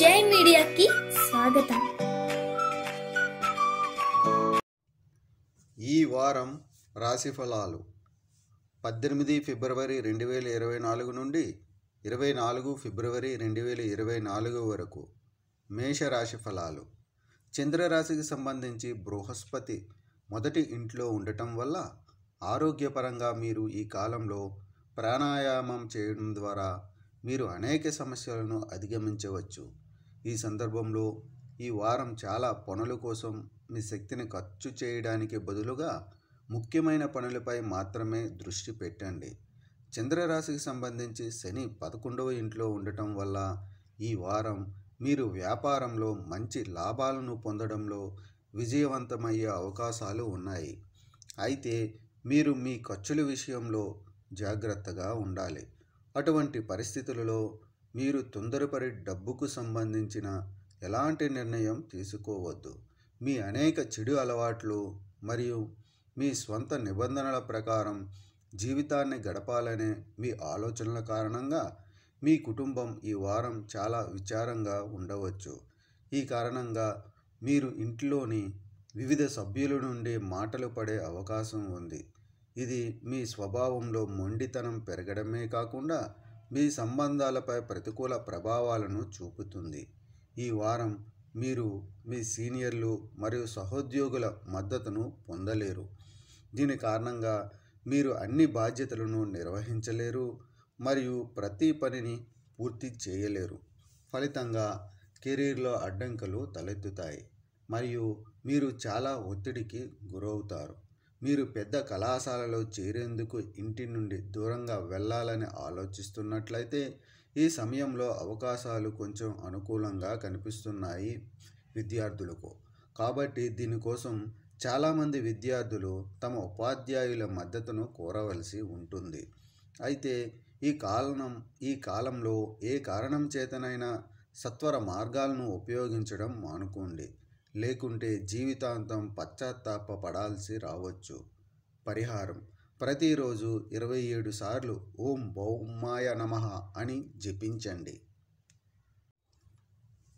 జై మీడియాకి స్వాగతం. ఈ వారం రాశి ఫలాలు 18 ఫిబ్రవరి 2024 నుండి 24 ఫిబ్రవరి 2024 వరకు. మేషరాశి ఫలాలు. చంద్రరాశికి సంబంధించి బృహస్పతి మొదటి ఇంట్లో ఉండటం వల్ల ఆరోగ్యపరంగా మీరు ఈ కాలంలో ప్రాణాయామం చేయడం ద్వారా మీరు అనేక సమస్యలను అధిగమించవచ్చు. ఈ సందర్భంలో ఈ వారం చాలా పనుల కోసం మీ శక్తిని ఖర్చు చేయడానికి బదులుగా ముఖ్యమైన పనులపై మాత్రమే దృష్టి పెట్టండి. చంద్రరాశికి సంబంధించి శని 11వ ఇంట్లో ఉండటం వల్ల ఈ వారం మీరు వ్యాపారంలో మంచి లాభాలను పొందడంలో విజయవంతమయ్యే అవకాశాలు ఉన్నాయి. అయితే మీరు మీ ఖర్చుల విషయంలో జాగ్రత్తగా ఉండాలి. అటువంటి పరిస్థితులలో మీరు తొందరపడి డబ్బుకు సంబంధించిన ఎలాంటి నిర్ణయం తీసుకోవద్దు. మీ అనేక చెడు అలవాట్లు మరియు మీ స్వంత నిబంధనల ప్రకారం జీవితాన్ని గడపాలనే మీ ఆలోచనల కారణంగా మీ కుటుంబం ఈ వారం చాలా విచారంగా ఉండవచ్చు. ఈ కారణంగా మీరు ఇంట్లోని వివిధ సభ్యుల నుండి మాటలు పడే అవకాశం ఉంది. ఇది మీ స్వభావంలో మొండితనం పెరగడమే కాకుండా మీ సంబంధాలపై ప్రతికూల ప్రభావాలను చూపుతుంది. ఈ వారం మీరు మీ సీనియర్లు మరియు సహోద్యోగుల మద్దతును పొందలేరు. దీని కారణంగా మీరు అన్ని బాధ్యతలను నిర్వహించలేరు మరియు ప్రతి పనిని పూర్తి చేయలేరు. ఫలితంగా కెరీర్లో అడ్డంకులు తలెత్తుతాయి మరియు మీరు చాలా ఒత్తిడికి గురవుతారు. మీరు పెద్ద కళాశాలలో చేరేందుకు ఇంటి నుండి దూరంగా వెళ్ళాలని ఆలోచిస్తున్నట్లయితే ఈ సమయంలో అవకాశాలు కొంచెం అనుకూలంగా కనిపిస్తున్నాయి విద్యార్థులకు. కాబట్టి దీనికోసం చాలామంది విద్యార్థులు తమ ఉపాధ్యాయుల మద్దతును కోరవలసి ఉంటుంది. అయితే ఈ కాలంలో ఏ కారణం చేతనైనా సత్వర మార్గాలను ఉపయోగించడం మానుకోండి. లేకుంటే జీవితాంతం పశ్చాత్తాపపడాల్సి రావచ్చు. పరిహారం: ప్రతిరోజు 27 సార్లు ఓం భౌమాయ నమః అని జపించండి.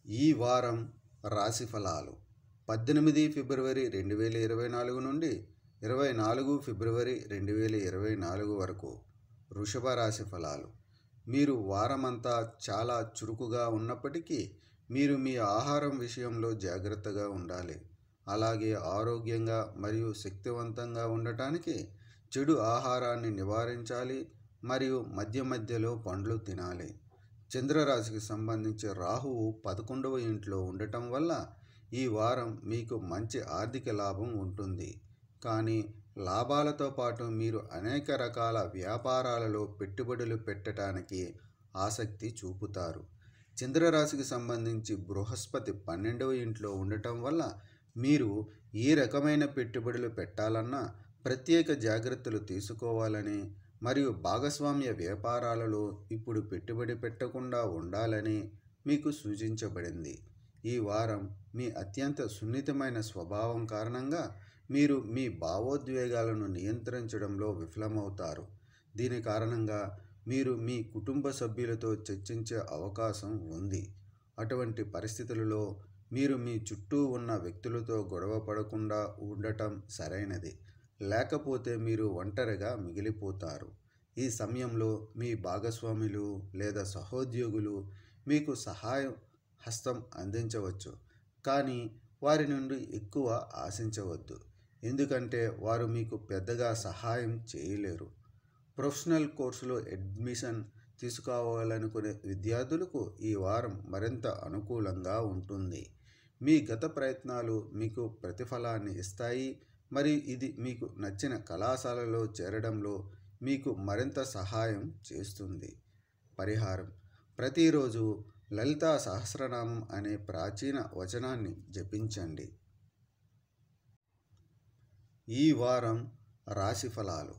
ఈ వారం రాశి ఫలాలు 18 ఫిబ్రవరి 2024 నుండి 24 ఫిబ్రవరి 2024 వరకు. వృషభ రాశి ఫలాలు. మీరు వారమంతా చాలా చురుకుగా ఉన్నప్పటికీ మీరు మీ ఆహారం విషయంలో జాగ్రత్తగా ఉండాలి. అలాగే ఆరోగ్యంగా మరియు శక్తివంతంగా ఉండటానికి చెడు ఆహారాన్ని నివారించాలి మరియు మధ్య మధ్యలో పండ్లు తినాలి. చంద్రరాశికి సంబంధించి రాహువు 11వ ఇంట్లో ఉండటం వల్ల ఈ వారం మీకు మంచి ఆర్థిక లాభం ఉంటుంది. కానీ లాభాలతో పాటు మీరు అనేక రకాల వ్యాపారాలలో పెట్టుబడులు పెట్టడానికి ఆసక్తి చూపుతారు. చంద్రరాశికి సంబంధించి బృహస్పతి 12వ ఇంట్లో ఉండటం వల్ల మీరు ఏ రకమైన పెట్టుబడులు పెట్టాలన్నా ప్రత్యేక జాగ్రత్తలు తీసుకోవాలని మరియు భాగస్వామ్య వ్యాపారాలలో ఇప్పుడు పెట్టుబడి పెట్టకుండా ఉండాలని మీకు సూచించబడింది. ఈ వారం మీ అత్యంత సున్నితమైన స్వభావం కారణంగా మీరు మీ భావోద్వేగాలను నియంత్రించడంలో విఫలమవుతారు. దీని కారణంగా మీరు మీ కుటుంబ సభ్యులతో చర్చించే అవకాశం ఉంది. అటువంటి పరిస్థితులలో మీరు మీ చుట్టూ ఉన్న వ్యక్తులతో గొడవ పడకుండా ఉండటం సరైనది. లేకపోతే మీరు ఒంటరిగా మిగిలిపోతారు. ఈ సమయంలో మీ భాగస్వాములు లేదా సహోద్యోగులు మీకు సహాయం హస్తం అందించవచ్చు, కానీ వారి నుండి ఎక్కువ ఆశించవద్దు, ఎందుకంటే వారు మీకు పెద్దగా సహాయం చేయలేరు. ప్రొఫెషనల్ కోర్సులో అడ్మిషన్ తీసుకోవాలనుకునే విద్యార్థులకు ఈ వారం మరింత అనుకూలంగా ఉంటుంది. మీ గత ప్రయత్నాలు మీకు ప్రతిఫలాన్ని ఇస్తాయి మరియు ఇది మీకు నచ్చిన కళాశాలలో చేరడంలో మీకు మరింత సహాయం చేస్తుంది. పరిహారం: ప్రతిరోజు లలితా సహస్రనామం అనే ప్రాచీన వచనాన్ని జపించండి. ఈ వారం రాశి ఫలాలు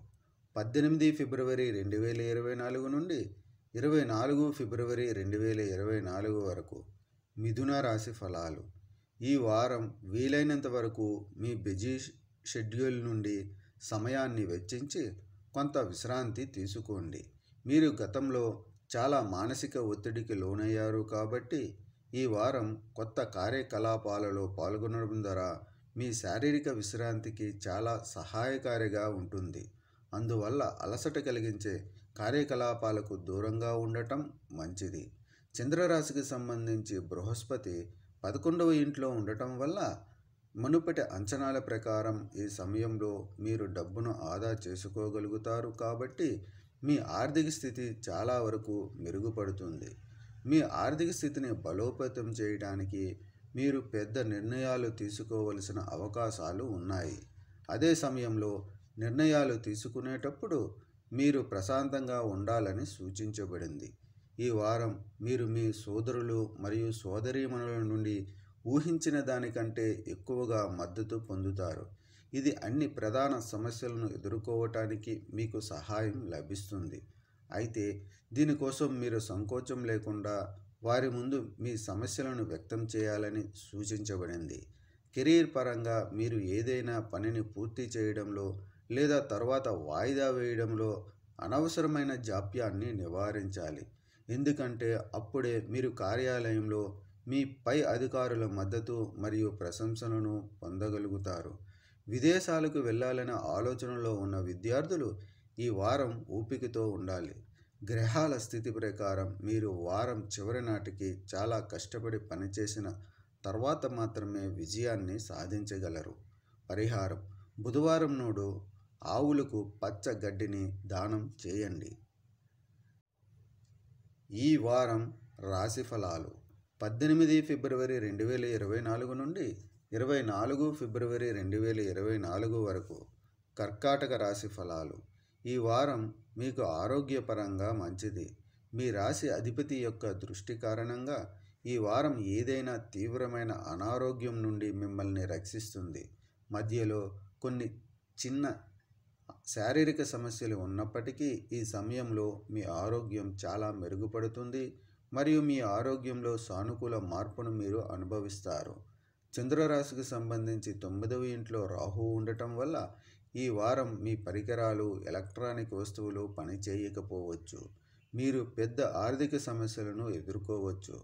18 ఫిబ్రవరి 2024 నుండి 24 ఫిబ్రవరి 2024 వరకు. మిథున రాశి ఫలాలు. ఈ వారం వీలైనంత వరకు మీ బిజీ షెడ్యూల్ నుండి సమయాన్ని వెచ్చించి కొంత విశ్రాంతి తీసుకోండి. మీరు గతంలో చాలా మానసిక ఒత్తిడికి లోనయ్యారు కాబట్టి ఈ వారం కొత్త కార్యకలాపాలలో పాల్గొనడం ద్వారా మీ శారీరక విశ్రాంతికి చాలా సహాయకారిగా ఉంటుంది. అందువల్ల అలసట కలిగించే కార్యకలాపాలకు దూరంగా ఉండటం మంచిది. చంద్రరాశికి సంబంధించి బృహస్పతి 11వ ఇంట్లో ఉండటం వల్ల మునుపటి అంచనాల ప్రకారం ఈ సమయంలో మీరు డబ్బును ఆదా చేసుకోగలుగుతారు. కాబట్టి మీ ఆర్థిక స్థితి చాలా వరకు మెరుగుపడుతుంది. మీ ఆర్థిక స్థితిని బలోపేతం చేయడానికి మీరు పెద్ద నిర్ణయాలు తీసుకోవలసిన అవకాశాలు ఉన్నాయి. అదే సమయంలో నిర్ణయాలు తీసుకునేటప్పుడు మీరు ప్రశాంతంగా ఉండాలని సూచించబడింది. ఈ వారం మీరు మీ సోదరులు మరియు సోదరీమణుల నుండి ఊహించిన దానికంటే ఎక్కువగా మద్దతు పొందుతారు. ఇది అన్ని ప్రధాన సమస్యలను ఎదుర్కోవటానికి మీకు సహాయం లభిస్తుంది. అయితే దీనికోసం మీరు సంకోచం లేకుండా వారి ముందు మీ సమస్యలను వ్యక్తం చేయాలని సూచించబడింది. కెరీర్ పరంగా మీరు ఏదైనా పనిని పూర్తి చేయడంలో లేదా తర్వాత వాయిదా వేయడంలో అనవసరమైన జాప్యాన్ని నివారించాలి. ఎందుకంటే అప్పుడే మీరు కార్యాలయంలో మీ పై అధికారుల మద్దతు మరియు ప్రశంసలను పొందగలుగుతారు. విదేశాలకు వెళ్ళాలనే ఆలోచనలో ఉన్న విద్యార్థులు ఈ వారం ఓపికతో ఉండాలి. గ్రహాల స్థితి ప్రకారం మీరు వారం చివరి నాటికి చాలా కష్టపడి పనిచేసిన తర్వాత మాత్రమే విజయాన్ని సాధించగలరు. పరిహారం: బుధవారం నాడు ఆవులకు పచ్చ గడ్డిని దానం చేయండి. ఈ వారం రాశి ఫలాలు 18 ఫిబ్రవరి 2024 నుండి 24 ఫిబ్రవరి 2024 వరకు. కర్కాటక రాశి ఫలాలు. ఈ వారం మీకు ఆరోగ్యపరంగా మంచిది. మీ రాశి అధిపతి యొక్క దృష్టి కారణంగా ఈ వారం ఏదైనా తీవ్రమైన అనారోగ్యం నుండి మిమ్మల్ని రక్షిస్తుంది. మధ్యలో కొన్ని చిన్న శారీరక సమస్యలు ఉన్నప్పటికీ ఈ సమయంలో మీ ఆరోగ్యం చాలా మెరుగుపడుతుంది మరియు మీ ఆరోగ్యంలో సానుకూల మార్పును మీరు అనుభవిస్తారు. చంద్రరాశికి సంబంధించి 9వ ఇంట్లో రాహువు ఉండటం వల్ల ఈ వారం మీ పరికరాలు, ఎలక్ట్రానిక్ వస్తువులు పనిచేయకపోవచ్చు. మీరు పెద్ద ఆర్థిక సమస్యలను ఎదుర్కోవచ్చు.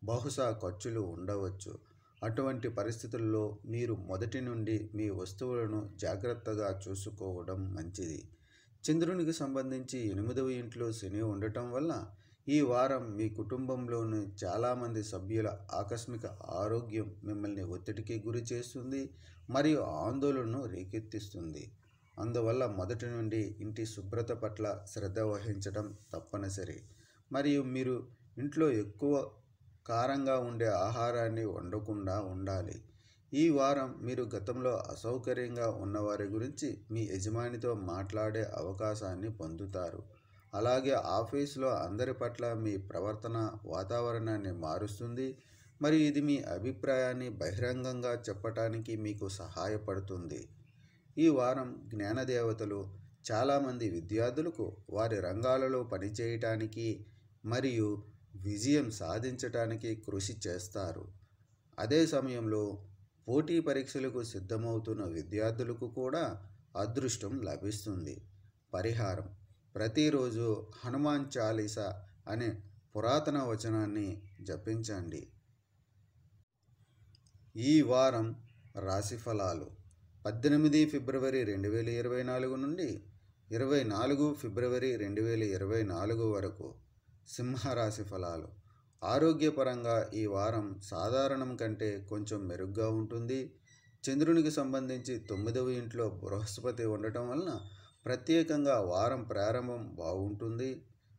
బహుశా ఖర్చులు ఉండవచ్చు. అటువంటి పరిస్థితుల్లో మీరు మొదటి నుండి మీ వస్తువులను జాగ్రత్తగా చూసుకోవడం మంచిది. చంద్రునికి సంబంధించి 8వ ఇంట్లో శని ఉండటం వల్ల ఈ వారం మీ కుటుంబంలోని చాలామంది సభ్యుల ఆకస్మిక ఆరోగ్యం మిమ్మల్ని ఒత్తిడికి గురి చేస్తుంది మరియు ఆందోళనను రేకెత్తిస్తుంది. అందువల్ల మొదటి నుండి ఇంటి శుభ్రత పట్ల శ్రద్ధ వహించడం తప్పనిసరి. మరియు మీరు ఇంట్లో ఎక్కువ కారంగా ఉండే ఆహారాన్ని వండకుండా ఉండాలి. ఈ వారం మీరు గతంలో అసౌకర్యంగా ఉన్నవారి గురించి మీ యజమానితో మాట్లాడే అవకాశాన్ని పొందుతారు. అలాగే ఆఫీసులో అందరి పట్ల మీ ప్రవర్తన వాతావరణాన్ని మారుస్తుంది మరియు ఇది మీ అభిప్రాయాన్ని బహిరంగంగా చెప్పటానికి మీకు సహాయపడుతుంది. ఈ వారం జ్ఞానదేవతలు చాలామంది విద్యార్థులకు వారి రంగాలలో పనిచేయటానికి మరియు విజయం సాధించటానికి కృషి చేస్తారు. అదే సమయంలో పోటీ పరీక్షలకు సిద్ధమవుతున్న విద్యార్థులకు కూడా అదృష్టం లభిస్తుంది. పరిహారం: ప్రతిరోజు హనుమాన్ చాలీసా అనే పురాతన వచనాన్ని జపించండి. ఈ వారం రాశి ఫలాలు 18 ఫిబ్రవరి 2024 నుండి 24 ఫిబ్రవరి 2024 వరకు. సింహరాశి ఫలాలు. ఆరోగ్యపరంగా ఈ వారం సాధారణం కంటే కొంచెం మెరుగ్గా ఉంటుంది. చంద్రునికి సంబంధించి 9వ ఇంట్లో బృహస్పతి ఉండటం వలన ప్రత్యేకంగా వారం ప్రారంభం బాగుంటుంది.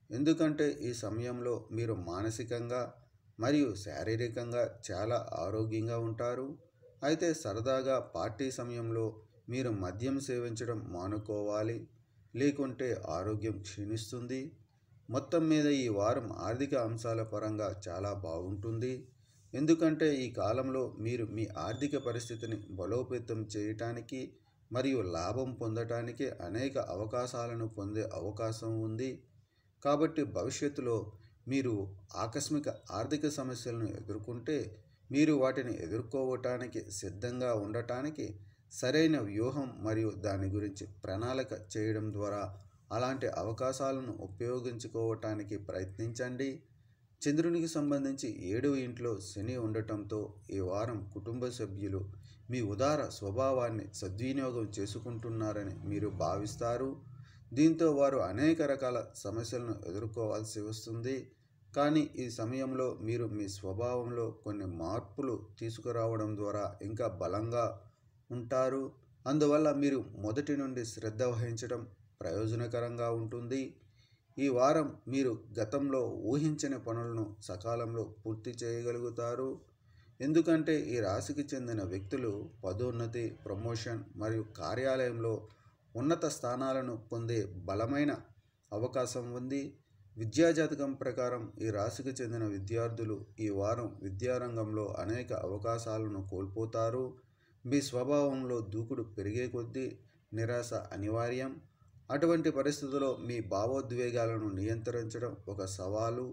ఎందుకంటే ఈ సమయంలో మీరు మానసికంగా మరియు శారీరకంగా చాలా ఆరోగ్యంగా ఉంటారు. అయితే సరదాగా పార్టీ సమయంలో మీరు మద్యం సేవించడం మానుకోవాలి, లేకుంటే ఆరోగ్యం క్షీణిస్తుంది. మొత్తం మీద ఈ వారం ఆర్థిక అంశాల పరంగా చాలా బాగుంటుంది. ఎందుకంటే ఈ కాలంలో మీరు మీ ఆర్థిక పరిస్థితిని బలోపేతం చేయటానికి మరియు లాభం పొందటానికి అనేక అవకాశాలను పొందే అవకాశం ఉంది. కాబట్టి భవిష్యత్తులో మీరు ఆకస్మిక ఆర్థిక సమస్యలను ఎదుర్కొంటే మీరు వాటిని ఎదుర్కోవటానికి సిద్ధంగా ఉండటానికి సరైన వ్యూహం మరియు దాని గురించి ప్రణాళిక చేయడం ద్వారా అలాంటి అవకాశాలను ఉపయోగించుకోవటానికి ప్రయత్నించండి. చంద్రునికి సంబంధించి 7వ ఇంట్లో శని ఉండటంతో ఈ వారం కుటుంబ సభ్యులు మీ ఉదార స్వభావాన్ని సద్వినియోగం చేసుకుంటున్నారని మీరు భావిస్తారు. దీంతో వారు అనేక రకాల సమస్యలను ఎదుర్కోవాల్సి వస్తుంది. కానీ ఈ సమయంలో మీరు మీ స్వభావంలో కొన్ని మార్పులు తీసుకురావడం ద్వారా ఇంకా బలంగా ఉంటారు. అందువల్ల మీరు మొదటి నుండి శ్రద్ధ వహించడం ప్రయోజనకరంగా ఉంటుంది. ఈ వారం మీరు గతంలో ఊహించని పనులను సకాలంలో పూర్తి చేయగలుగుతారు. ఎందుకంటే ఈ రాశికి చెందిన వ్యక్తులు పదోన్నతి, ప్రమోషన్ మరియు కార్యాలయంలో ఉన్నత స్థానాలను పొందే బలమైన అవకాశం ఉంది. విద్యాజాతకం ప్రకారం ఈ రాశికి చెందిన విద్యార్థులు ఈ వారం విద్యారంగంలో అనేక అవకాశాలను కోల్పోతారు. మీ స్వభావంలో దూకుడు పెరిగే కొద్దీ నిరాశ అనివార్యం. అటువంటి పరిస్థితుల్లో మీ భావోద్వేగాలను నియంత్రించడం ఒక సవాలు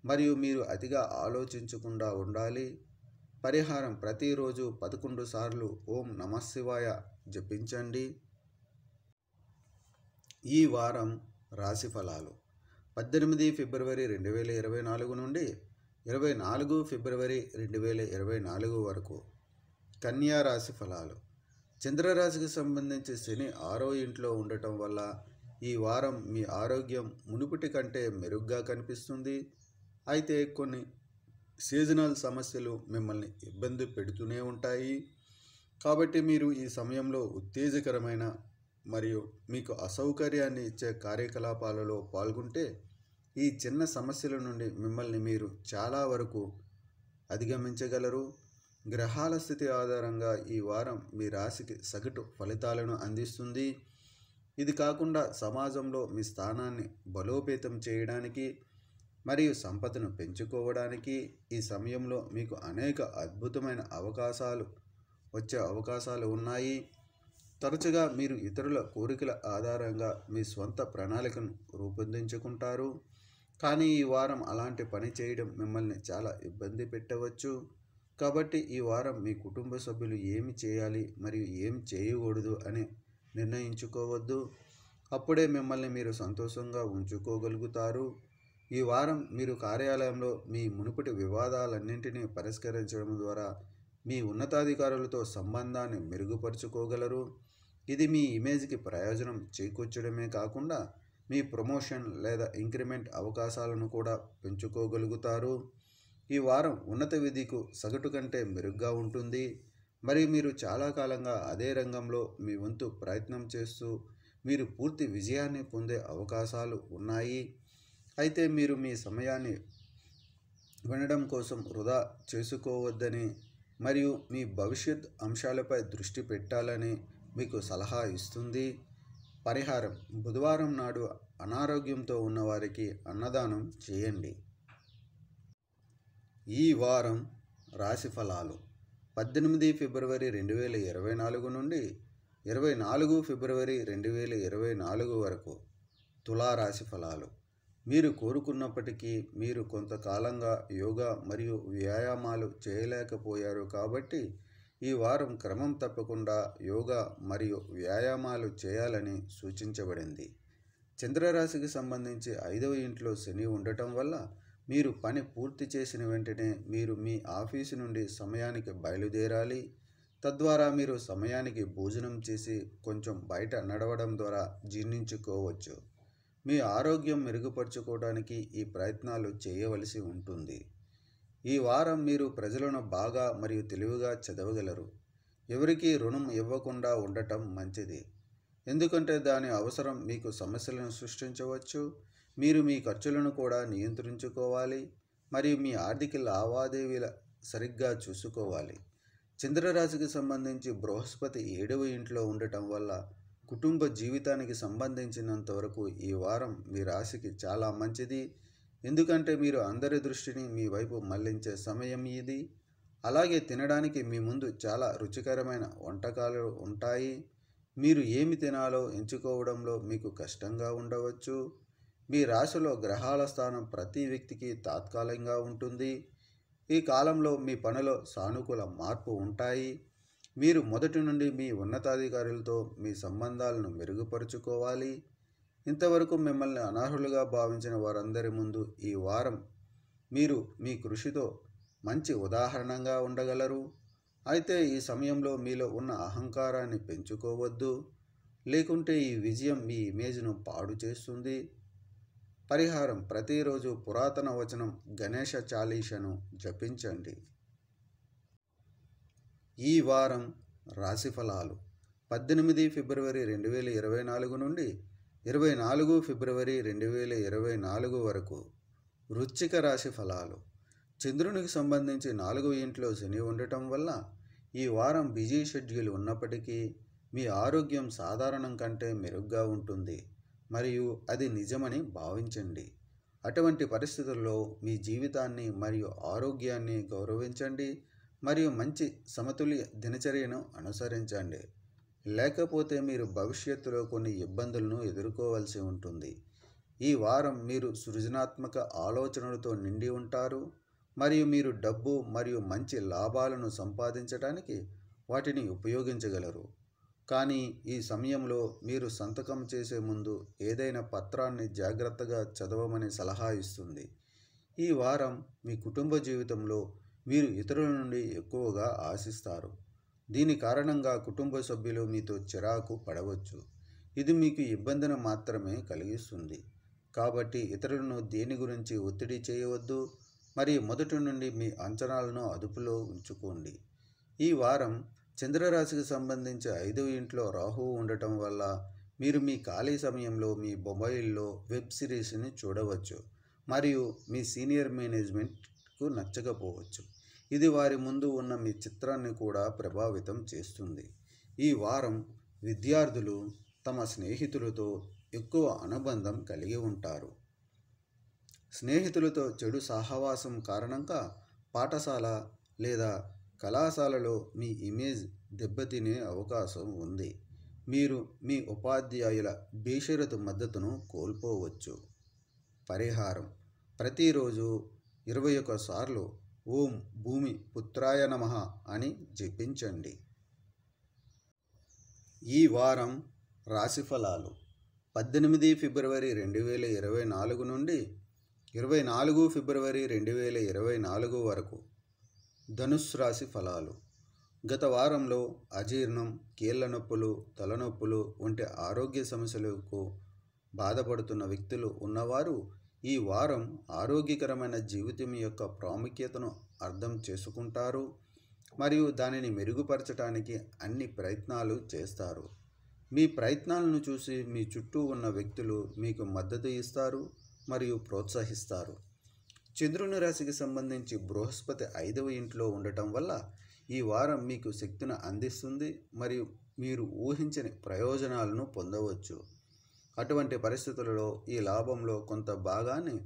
మరియు మీరు అతిగా ఆలోచించకుండా ఉండాలి. పరిహారం: ప్రతిరోజు 11 సార్లు ఓం నమఃశివాయ జపించండి. ఈ వారం రాశి ఫలాలు 18 ఫిబ్రవరి 2024 నుండి 24 ఫిబ్రవరి 2024 వరకు. కన్యా రాశి ఫలాలు. చంద్రరాశికి సంబంధించి శని 6వ ఇంట్లో ఉండటం వల్ల ఈ వారం మీ ఆరోగ్యం మునుపటి కంటే మెరుగ్గా కనిపిస్తుంది. అయితే కొన్ని సీజనల్ సమస్యలు మిమ్మల్ని ఇబ్బంది పెడుతూనే ఉంటాయి. కాబట్టి మీరు ఈ సమయంలో ఉత్తేజకరమైన మరియు మీకు అసౌకర్యాన్ని ఇచ్చే కార్యకలాపాలలో పాల్గొంటే ఈ చిన్న సమస్యల నుండి మిమ్మల్ని మీరు చాలా వరకు అధిగమించగలరు. గ్రహాల స్థితి ఆధారంగా ఈ వారం మీ రాశికి సగటు ఫలితాలను అందిస్తుంది. ఇది కాకుండా సమాజంలో మీ స్థానాన్ని బలోపేతం చేయడానికి మరియు సంపదను పెంచుకోవడానికి ఈ సమయంలో మీకు అనేక అద్భుతమైన వచ్చే అవకాశాలు ఉన్నాయి. తరచుగా మీరు ఇతరుల కోరికల ఆధారంగా మీ స్వంత ప్రణాళికను రూపొందించుకుంటారు. కానీ ఈ వారం అలాంటి పని చేయడం మిమ్మల్ని చాలా ఇబ్బంది పెట్టవచ్చు. కాబట్టి ఈ వారం మీ కుటుంబ సభ్యులు ఏమి చేయాలి మరియు ఏం చేయకూడదు అని నిర్ణయించుకోవద్దు. అప్పుడే మిమ్మల్ని మీరు సంతోషంగా ఉంచుకోగలుగుతారు. ఈ వారం మీరు కార్యాలయంలో మీ మునుపటి వివాదాలన్నింటినీ పరిష్కరించడం ద్వారా మీ ఉన్నతాధికారులతో సంబంధాన్ని మెరుగుపరుచుకోగలరు. ఇది మీ ఇమేజ్కి ప్రయోజనం చేకూర్చడమే కాకుండా మీ ప్రమోషన్ లేదా ఇంక్రిమెంట్ అవకాశాలను కూడా పెంచుకోగలుగుతారు. ఈ వారం ఉన్నత విధికు సగటు కంటే మెరుగ్గా ఉంటుంది మరియు మీరు చాలా కాలంగా అదే రంగంలో మీ వంతు ప్రయత్నం చేస్తూ మీరు పూర్తి విజయాన్ని పొందే అవకాశాలు ఉన్నాయి. అయితే మీరు మీ సమయాన్ని వినడం కోసం వృధా చేసుకోవద్దని మరియు మీ భవిష్యత్ అంశాలపై దృష్టి పెట్టాలని మీకు సలహా ఇస్తుంది. పరిహారం: బుధవారం నాడు అనారోగ్యంతో ఉన్నవారికి అన్నదానం చేయండి. ఈ వారం రాశి ఫలాలు 18 ఫిబ్రవరి 2024 నుండి 24 ఫిబ్రవరి 2024 వరకు. తులారాశి ఫలాలు. మీరు కోరుకున్నప్పటికీ మీరు కొంతకాలంగా యోగా మరియు వ్యాయామాలు చేయలేకపోయారు. కాబట్టి ఈ వారం క్రమం తప్పకుండా యోగా మరియు వ్యాయామాలు చేయాలని సూచించబడింది. చంద్రరాశికి సంబంధించి 5వ ఇంట్లో శని ఉండటం వల్ల మీరు పని పూర్తి చేసిన వెంటనే మీరు మీ ఆఫీసు నుండి సమయానికి బయలుదేరాలి. తద్వారా మీరు సమయానికి భోజనం చేసి కొంచెం బయట నడవడం ద్వారా జీర్ణించుకోవచ్చు. మీ ఆరోగ్యం మెరుగుపరుచుకోవడానికి ఈ ప్రయత్నాలు చేయవలసి ఉంటుంది. ఈ వారం మీరు ప్రజలను బాగా మరియు తెలివిగా చదవగలరు. ఎవరికీ రుణం ఇవ్వకుండా ఉండటం మంచిది, ఎందుకంటే దాని అవసరం మీకు సమస్యలను సృష్టించవచ్చు. మీరు మీ ఖర్చులను కూడా నియంత్రించుకోవాలి మరియు మీ ఆర్థిక లావాదేవీల సరిగ్గా చూసుకోవాలి. చంద్రరాశికి సంబంధించి బృహస్పతి 7వ ఇంట్లో ఉండటం వల్ల కుటుంబ జీవితానికి సంబంధించినంత వరకు ఈ వారం మీ రాశికి చాలా మంచిది, ఎందుకంటే మీరు అందరి దృష్టిని మీ వైపు మళ్లించే సమయం ఇది. అలాగే తినడానికి మీ ముందు చాలా రుచికరమైన వంటకాలు ఉంటాయి. మీరు ఏమి తినాలో ఎంచుకోవడంలో మీకు కష్టంగా ఉండవచ్చు. మీ రాశిలో గ్రహాల స్థానం ప్రతి వ్యక్తికి తాత్కాలికంగా ఉంటుంది. ఈ కాలంలో మీ పనిలో సానుకూల మార్పు ఉంటాయి. మీరు మొదటి నుండి మీ ఉన్నతాధికారులతో మీ సంబంధాలను మెరుగుపరుచుకోవాలి. ఇంతవరకు మిమ్మల్ని అనర్హులుగా భావించిన వారందరి ముందు ఈ వారం మీరు మీ కృషితో మంచి ఉదాహరణగా ఉండగలరు. అయితే ఈ సమయంలో మీలో ఉన్న అహంకారాన్ని పెంచుకోవద్దు, లేకుంటే ఈ విజయం మీ ఇమేజ్ను పాడు చేస్తుంది. పరిహారం: ప్రతిరోజు పురాతన వచనం గణేష చాలీసను జపించండి. ఈ వారం రాశిఫలాలు 18 ఫిబ్రవరి 2024 నుండి 24 ఫిబ్రవరి 2024 వరకు. వృశ్చిక రాశి ఫలాలు. చంద్రునికి సంబంధించి 4వ ఇంట్లో శని ఉండటం వల్ల ఈ వారం బిజీ షెడ్యూల్ ఉన్నప్పటికీ మీ ఆరోగ్యం సాధారణం కంటే మెరుగ్గా ఉంటుంది మరియు అది నిజమని భావించండి. అటువంటి పరిస్థితుల్లో మీ జీవితాన్ని మరియు ఆరోగ్యాన్ని గౌరవించండి మరియు మంచి సమతుల్య దినచర్యను అనుసరించండి. లేకపోతే మీరు భవిష్యత్తులో కొన్ని ఇబ్బందులను ఎదుర్కోవాల్సి ఉంటుంది. ఈ వారం మీరు సృజనాత్మక ఆలోచనలతో నిండి ఉంటారు మరియు మీరు డబ్బు మరియు మంచి లాభాలను సంపాదించడానికి వాటిని ఉపయోగించగలరు. కానీ ఈ సమయంలో మీరు సంతకం చేసే ముందు ఏదైనా పత్రాన్ని జాగ్రత్తగా చదవమని సలహా ఇస్తుంది. ఈ వారం మీ కుటుంబ జీవితంలో మీరు ఇతరుల నుండి ఎక్కువగా ఆశిస్తారు. దీని కారణంగా కుటుంబ సభ్యులు మీతో చిరాకు పడవచ్చు. ఇది మీకు ఇబ్బందిని మాత్రమే కలిగిస్తుంది. కాబట్టి ఇతరులను దేని గురించి ఒత్తిడి చేయవద్దు మరియు మొదటి నుండి మీ అంచనాలను అదుపులో ఉంచుకోండి. ఈ వారం చంద్రరాశికి సంబంధించి 5వ ఇంట్లో రాహువు ఉండటం వల్ల మీరు మీ ఖాళీ సమయంలో మీ మొబైల్లో వెబ్ సిరీస్ని చూడవచ్చు మరియు మీ సీనియర్ మేనేజ్మెంట్కు నచ్చకపోవచ్చు. ఇది వారి ముందు ఉన్న మీ చిత్రాన్ని కూడా ప్రభావితం చేస్తుంది. ఈ వారం విద్యార్థులు తమ స్నేహితులతో ఎక్కువ అనుబంధం కలిగి ఉంటారు. స్నేహితులతో చెడు సహవాసం కారణంగా పాఠశాల లేదా కళాశాలలో మీ ఇమేజ్ దెబ్బతినే అవకాశం ఉంది. మీరు మీ ఉపాధ్యాయుల బేషరతు మద్దతును కోల్పోవచ్చు. పరిహారం: ప్రతిరోజు 21 సార్లు ఓం భూమి పుత్రాయ నమః అని జపించండి. ఈ వారం రాశిఫలాలు 18 ఫిబ్రవరి 2024 నుండి 24 ఫిబ్రవరి 2024 వరకు. ధనుస్సు రాశి ఫలాలు. గత వారంలో అజీర్ణం, కీళ్ల నొప్పులు, తలనొప్పులు వంటి ఆరోగ్య సమస్యలకు బాధపడుతున్న వ్యక్తులు ఉన్నవారు ఈ వారం ఆరోగ్యకరమైన జీవితం యొక్క ప్రాముఖ్యతను అర్థం చేసుకుంటారు మరియు దానిని మెరుగుపరచడానికి అన్ని ప్రయత్నాలు చేస్తారు. మీ ప్రయత్నాలను చూసి మీ చుట్టూ ఉన్న వ్యక్తులు మీకు మద్దతు ఇస్తారు మరియు ప్రోత్సహిస్తారు. చంద్రుని రాశికి సంబంధించి బృహస్పతి 5వ ఇంట్లో ఉండటం వల్ల ఈ వారం మీకు శక్తిని అందిస్తుంది మరియు మీరు ఊహించని ప్రయోజనాలను పొందవచ్చు. అటువంటి పరిస్థితులలో ఈ లాభంలో కొంత భాగాన్ని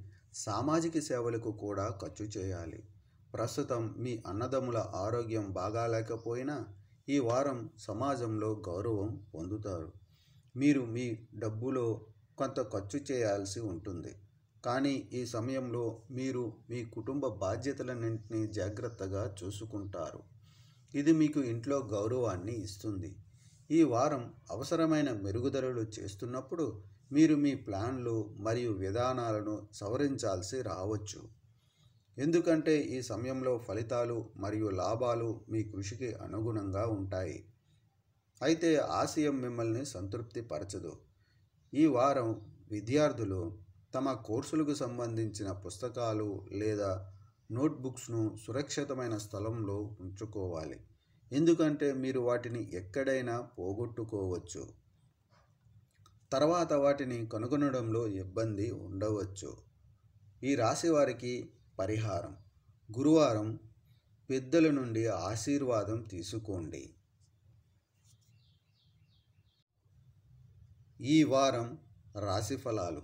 సామాజిక సేవలకు కూడా ఖర్చు చేయాలి. ప్రస్తుతం మీ అన్నదమ్ముల ఆరోగ్యం బాగాలేకపోయినా ఈ వారం సమాజంలో గౌరవం పొందుతారు. మీరు మీ డబ్బులో కొంత ఖర్చు చేయాల్సి ఉంటుంది, కానీ ఈ సమయంలో మీరు మీ కుటుంబ బాధ్యతలన్నింటినీ జాగ్రత్తగా చూసుకుంటారు. ఇది మీకు ఇంట్లో గౌరవాన్ని ఇస్తుంది. ఈ వారం అవసరమైన మెరుగుదలలు చేస్తున్నప్పుడు మీరు మీ ప్లాన్లు మరియు విధానాలను సవరించాల్సి రావచ్చు, ఎందుకంటే ఈ సమయంలో ఫలితాలు మరియు లాభాలు మీ కృషికి అనుగుణంగా ఉంటాయి. అయితే ఆశయం మిమ్మల్ని సంతృప్తి పరచదు. ఈ వారం విద్యార్థులు తమ కోర్సులకు సంబంధించిన పుస్తకాలు లేదా నోట్బుక్స్ను సురక్షితమైన స్థలంలో ఉంచుకోవాలి, ఎందుకంటే మీరు వాటిని ఎక్కడైనా పోగొట్టుకోవచ్చు. తర్వాత వాటిని కనుగొనడంలో ఇబ్బంది ఉండవచ్చు. ఈ రాశి వారికి పరిహారం: గురువారం పెద్దల నుండి ఆశీర్వాదం తీసుకోండి. ఈ వారం రాశిఫలాలు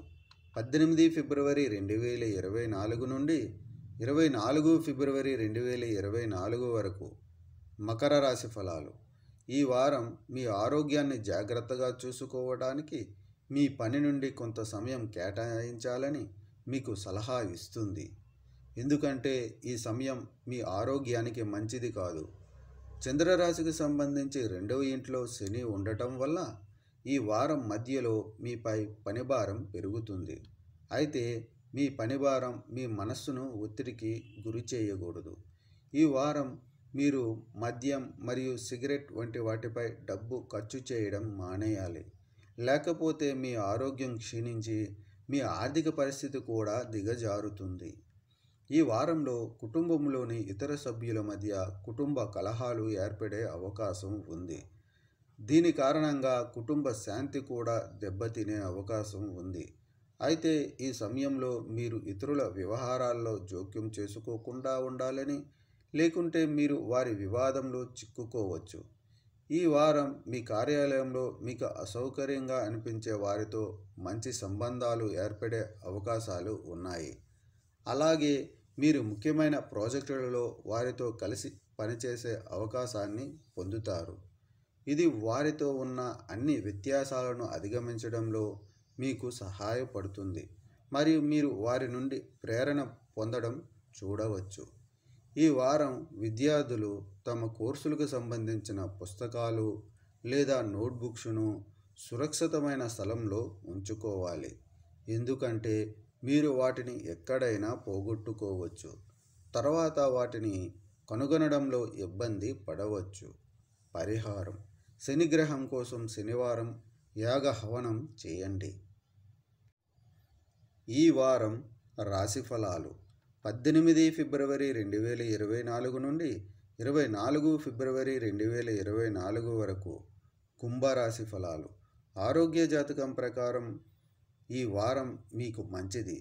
18 ఫిబ్రవరి 2024 నుండి 24 ఫిబ్రవరి 2024 వరకు. మకర రాశి ఫలాలు. ఈ వారం మీ ఆరోగ్యాన్ని జాగ్రత్తగా చూసుకోవడానికి మీ పని నుండి కొంత సమయం కేటాయించాలని మీకు సలహా ఇస్తుంది, ఎందుకంటే ఈ సమయం మీ ఆరోగ్యానికి మంచిది కాదు. చంద్రరాశికి సంబంధించి 2వ ఇంట్లో శని ఉండటం వల్ల ఈ వారం మధ్యలో మీపై పనిభారం పెరుగుతుంది. అయితే మీ పనిభారం మీ మనస్సును ఒత్తిడికి గురి చేయకూడదు. ఈ వారం మీరు మద్యం మరియు సిగరెట్ వంటి వాటిపై డబ్బు ఖర్చు చేయడం మానేయాలి. లేకపోతే మీ ఆరోగ్యం క్షీణించి మీ ఆర్థిక పరిస్థితి కూడా దిగజారుతుంది. ఈ వారంలో కుటుంబంలోని ఇతర సభ్యుల మధ్య కుటుంబ కలహాలు ఏర్పడే అవకాశం ఉంది. దీని కారణంగా కుటుంబ శాంతి కూడా దెబ్బతినే అవకాశం ఉంది. అయితే ఈ సమయంలో మీరు ఇతరుల వ్యవహారాల్లో జోక్యం చేసుకోకుండా ఉండాలని, లేకుంటే మీరు వారి వివాదంలో చిక్కుకోవచ్చు. ఈ వారం మీ కార్యాలయంలో మీకు అసౌకర్యంగా అనిపించే వారితో మంచి సంబంధాలు ఏర్పడే అవకాశాలు ఉన్నాయి. అలాగే మీరు ముఖ్యమైన ప్రాజెక్టులలో వారితో కలిసి పనిచేసే అవకాశాన్ని పొందుతారు. ఇది వారితో ఉన్న అన్ని వ్యత్యాసాలను అధిగమించడంలో మీకు సహాయపడుతుంది మరియు మీరు వారి నుండి ప్రేరణ పొందడం చూడవచ్చు. ఈ వారం విద్యార్థులు తమ కోర్సులకు సంబంధించిన పుస్తకాలు లేదా నోట్బుక్స్ను సురక్షితమైన స్థలంలో ఉంచుకోవాలి. ఎందుకంటే మీరు వాటిని ఎక్కడైనా పోగొట్టుకోవచ్చు. తర్వాత వాటిని కనుగొనడంలో ఇబ్బంది పడవచ్చు. పరిహారం: శనిగ్రహం కోసం శనివారం యాగ హవనం చేయండి. ఈ వారం రాశి ఫలాలు 18 ఫిబ్రవరి 2024 నుండి 24 ఫిబ్రవరి 2024 వరకు. కుంభరాశి ఫలాలు. ఆరోగ్య జాతకం ప్రకారం ఈ వారం మీకు మంచిది.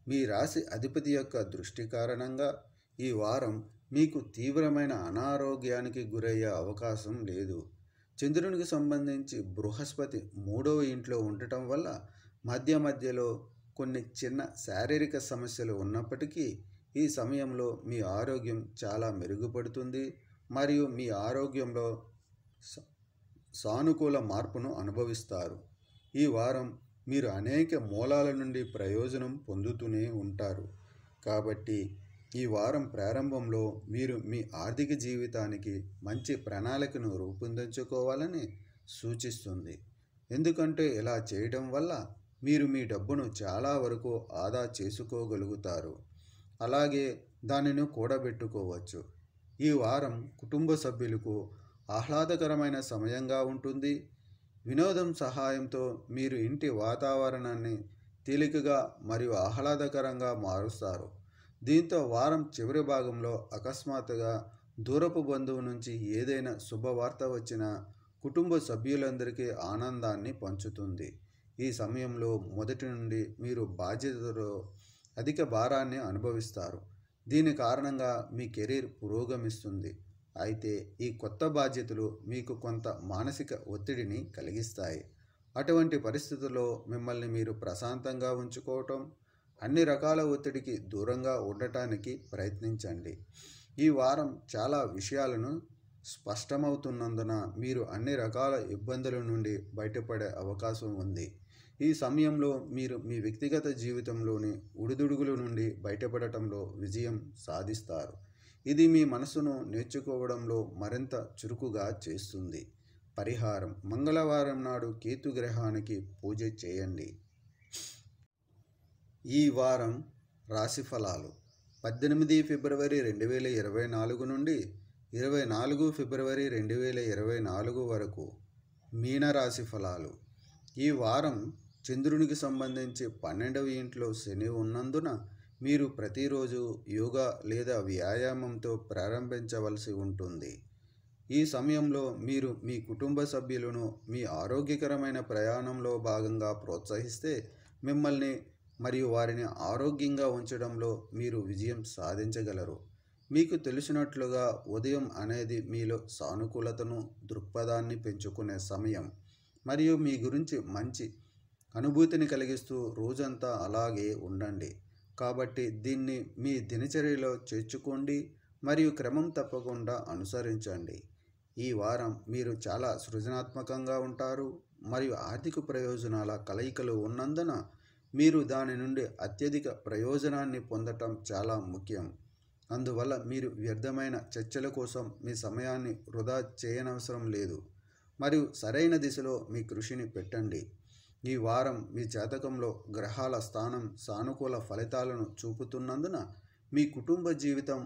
మీ రాశి అధిపతి యొక్క దృష్టి కారణంగా ఈ వారం మీకు తీవ్రమైన అనారోగ్యానికి గురయ్యే అవకాశం లేదు. చంద్రునికి సంబంధించి బృహస్పతి 3వ ఇంట్లో ఉండటం వల్ల మధ్య మధ్యలో కొన్ని చిన్న శారీరక సమస్యలు ఉన్నప్పటికీ ఈ సమయంలో మీ ఆరోగ్యం చాలా మెరుగుపడుతుంది మరియు మీ ఆరోగ్యంలో సానుకూల మార్పును అనుభవిస్తారు. ఈ వారం మీరు అనేక మూలాల నుండి ప్రయోజనం పొందుతూనే ఉంటారు. కాబట్టి ఈ వారం ప్రారంభంలో మీరు మీ ఆర్థిక జీవితానికి మంచి ప్రణాళికను రూపొందించుకోవాలని సూచిస్తుంది. ఎందుకంటే ఇలా చేయడం వల్ల మీరు మీ డబ్బును చాలా వరకు ఆదా చేసుకోగలుగుతారు, అలాగే దానిని కూడబెట్టుకోవచ్చు. ఈ వారం కుటుంబ సభ్యులకు ఆహ్లాదకరమైన సమయంగా ఉంటుంది. వినోదం సహాయంతో మీరు ఇంటి వాతావరణాన్ని తేలికగా మరియు ఆహ్లాదకరంగా మారుస్తారు. దీంతో వారం చివరి భాగంలో అకస్మాత్తుగా దూరపు బంధువు నుంచి ఏదైనా శుభవార్త వచ్చినా కుటుంబ సభ్యులందరికీ ఆనందాన్ని పంచుతుంది. ఈ సమయంలో మొదటి నుండి మీరు బాధ్యతలో అధిక భారాన్ని అనుభవిస్తారు. దీని కారణంగా మీ కెరీర్ పురోగమిస్తుంది. అయితే ఈ కొత్త బాధ్యతలు మీకు కొంత మానసిక ఒత్తిడిని కలిగిస్తాయి. అటువంటి పరిస్థితుల్లో మిమ్మల్ని మీరు ప్రశాంతంగా ఉంచుకోవటం, అన్ని రకాల ఒత్తిడికి దూరంగా ఉండటానికి ప్రయత్నించండి. ఈ వారం చాలా విషయాలను స్పష్టమవుతున్నందున మీరు అన్ని రకాల ఇబ్బందుల నుండి బయటపడే అవకాశం ఉంది. ఈ సమయంలో మీరు మీ వ్యక్తిగత జీవితంలోని ఒడిదుడుకుల నుండి బయటపడటంలో విజయం సాధిస్తారు. ఇది మీ మనసును నేర్చుకోవడంలో మరింత చురుకుగా చేస్తుంది. పరిహారం: మంగళవారం నాడు కేతు గ్రహానికి పూజ చేయండి. ఈ వారం రాశి ఫలాలు 18 ఫిబ్రవరి 2024 నుండి 24 ఫిబ్రవరి 2024 వరకు. మీనరాశి ఫలాలు. ఈ వారం చంద్రునికి సంబంధించి 12వ ఇంట్లో శని ఉన్నందున మీరు ప్రతిరోజు యోగా లేదా వ్యాయామంతో ప్రారంభించవలసి ఉంటుంది. ఈ సమయంలో మీరు మీ కుటుంబ సభ్యులను మీ ఆరోగ్యకరమైన ప్రయాణంలో భాగంగా ప్రోత్సహిస్తే మిమ్మల్ని మరియు వారిని ఆరోగ్యంగా ఉంచడంలో మీరు విజయం సాధించగలరు. మీకు తెలిసినట్లుగా ఉదయం అనేది మీలో సానుకూలతను, దృక్పథాన్ని పెంచుకునే సమయం మరియు మీ గురించి మంచి అనుభూతిని కలిగిస్తూ రోజంతా అలాగే ఉండండి. కాబట్టి దీన్ని మీ దినచర్యలో చేర్చుకోండి మరియు క్రమం తప్పకుండా అనుసరించండి. ఈ వారం మీరు చాలా సృజనాత్మకంగా ఉంటారు మరియు ఆర్థిక ప్రయోజనాల కలయికలు ఉన్నందున మీరు దాని నుండి అత్యధిక ప్రయోజనాన్ని పొందటం చాలా ముఖ్యం. అందువల్ల మీరు వ్యర్థమైన చర్చల కోసం మీ సమయాన్ని వృధా చేయనవసరం లేదు మరియు సరైన దిశలో మీ కృషిని పెట్టండి. ఈ వారం మీ జాతకంలో గ్రహాల స్థానం సానుకూల ఫలితాలను చూపుతున్నందున మీ కుటుంబ జీవితం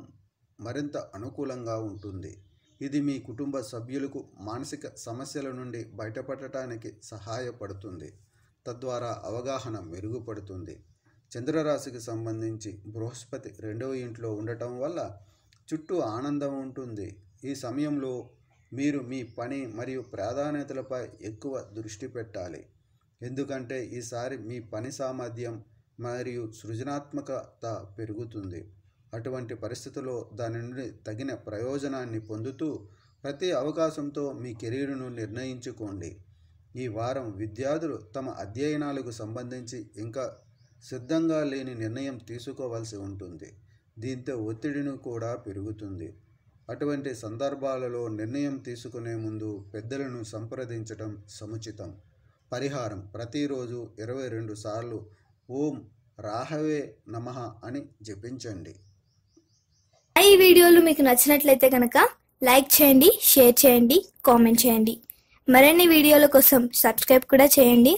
మరింత అనుకూలంగా ఉంటుంది. ఇది మీ కుటుంబ సభ్యులకు మానసిక సమస్యల నుండి బయటపడటానికి సహాయపడుతుంది. తద్వారా అవగాహన మెరుగుపడుతుంది. చంద్రరాశికి సంబంధించి బృహస్పతి 2వ ఇంట్లో ఉండటం వల్ల చుట్టూ ఆనందం ఉంటుంది. ఈ సమయంలో మీరు మీ పని మరియు ప్రాధాన్యతలపై ఎక్కువ దృష్టి పెట్టాలి. ఎందుకంటే ఈసారి మీ పని సామర్థ్యం మరియు సృజనాత్మకత పెరుగుతుంది. అటువంటి పరిస్థితుల్లో దాని నుండి తగిన ప్రయోజనాన్ని పొందుతూ ప్రతి అవకాశంతో మీ కెరీర్ను నిర్ణయించుకోండి. ఈ వారం విద్యార్థులు తమ అధ్యయనాలకు సంబంధించి ఇంకా సిద్ధంగా లేని నిర్ణయం తీసుకోవాల్సి ఉంటుంది. దీంతో ఒత్తిడిని కూడా పెరుగుతుంది. అటువంటి సందర్భాలలో నిర్ణయం తీసుకునే ముందు పెద్దలను సంప్రదించడం సముచితం. పరిహారం: ప్రతిరోజు 22 సార్లు ఓం రాహవే నమః అని జపించండి. ఈ వీడియోలు మీకు నచ్చినట్లయితే కనుక లైక్ చేయండి, షేర్ చేయండి, కామెంట్ చేయండి. మరిన్ని వీడియోల కోసం సబ్స్క్రైబ్ కూడా చేయండి.